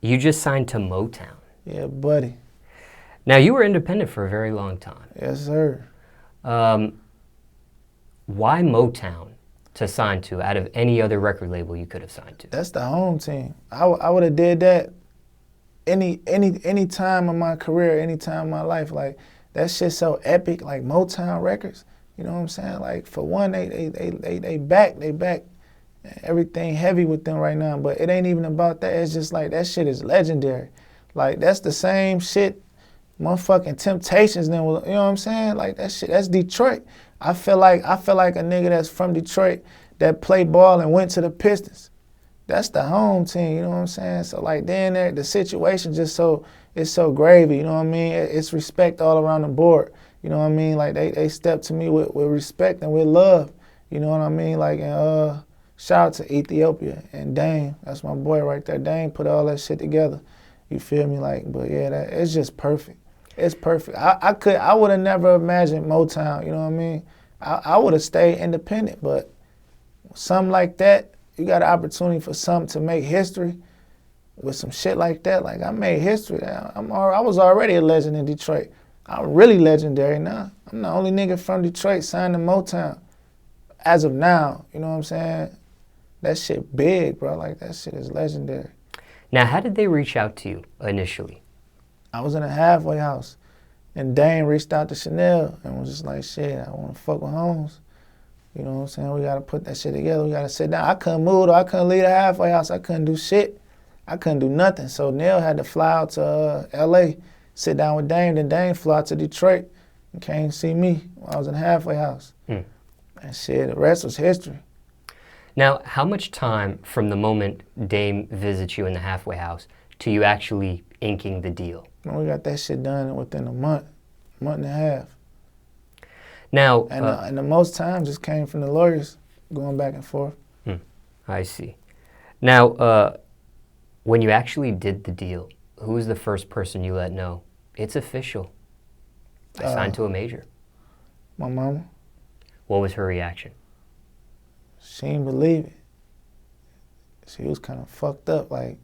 You just signed to Motown. Yeah, buddy. Now, you were independent for a very long time. Yes, sir. Why Motown to sign to out of any other record label you could have signed to? That's the home team. I would have did that any time of my career, any time of my life. Like, that shit's so epic, like Motown Records. You know what I'm saying? Like, for one, they back everything heavy with them right now, but it ain't even about that. It's just like, that shit is legendary. Like, that's the same shit motherfucking Temptations then, you know what I'm saying? Like, that shit, that's Detroit. I feel like a nigga that's from Detroit that played ball and went to the Pistons. That's the home team, you know what I'm saying? So, like, then there, the situation just it's so gravy, you know what I mean? It's respect all around the board, you know what I mean? Like, they step to me with respect and with love, you know what I mean? Like, and shout out to Ethiopia and Dame. That's my boy right there. Dame put all that shit together. You feel me? Like, but yeah, it's just perfect. It's perfect. I would have never imagined Motown, you know what I mean? I would have stayed independent, but something like that, you got an opportunity for something to make history with some shit like that. Like, I made history. I was already a legend in Detroit. I'm really legendary now. I'm the only nigga from Detroit signed to Motown as of now, you know what I'm saying? That shit big, bro. Like, that shit is legendary. Now, how did they reach out to you initially? I was in a halfway house, and Dane reached out to Chanel and was just like, shit, I want to fuck with Holmes. You know what I'm saying? We got to put that shit together. We got to sit down. I couldn't move, though. I couldn't leave the halfway house. I couldn't do shit. I couldn't do nothing. So Neil had to fly out to L.A., sit down with Dane. Then Dane flew out to Detroit and came see me while I was in the halfway house. And shit, the rest was history. Now, how much time from the moment Dame visits you in the halfway house to you actually inking the deal? We got that shit done within a month and a half. Now, and the most time just came from the lawyers going back and forth. I see. Now, when you actually did the deal, who was the first person you let know? It's official. I signed to a major. My mama. What was her reaction? She didn't believe it. She was kind of fucked up. Like,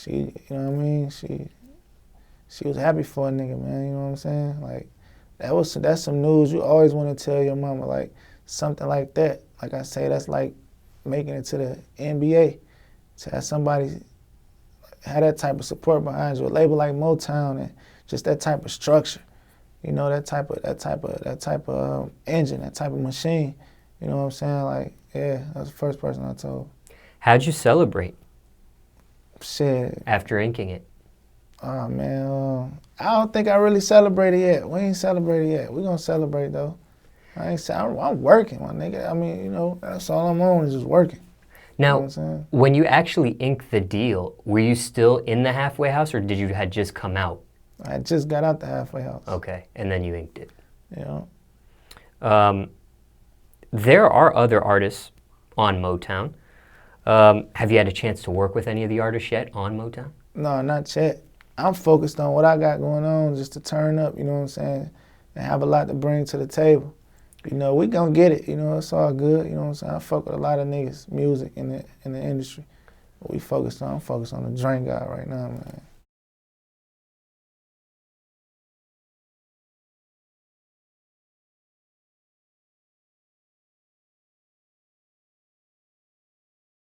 you know what I mean? She was happy for a nigga, man. You know what I'm saying? Like, that's some news you always want to tell your mama. Like, something like that. Like I say, that's like making it to the NBA. To have somebody have that type of support behind you, a label like Motown, and just that type of structure. You know, that type of engine, that type of machine. You know what I'm saying? Like, yeah, that's the first person I told. How'd you celebrate? Shit. After inking it? Oh, man, I don't think I really celebrated yet. We ain't celebrated yet. We gonna celebrate, though. I'm working, my nigga. I mean, you know, that's all I'm on is just working. Now, you know when you actually inked the deal, were you still in the halfway house, or did you had just come out? I just got out the halfway house. Okay, and then you inked it. Yeah. There are other artists on Motown. Have you had a chance to work with any of the artists yet on Motown? No, not yet. I'm focused on what I got going on, just to turn up, you know what I'm saying, and have a lot to bring to the table. You know, we gonna get it, you know, it's all good, you know what I'm saying? I fuck with a lot of niggas, music in the industry. But I'm focused on the drink guy right now, man.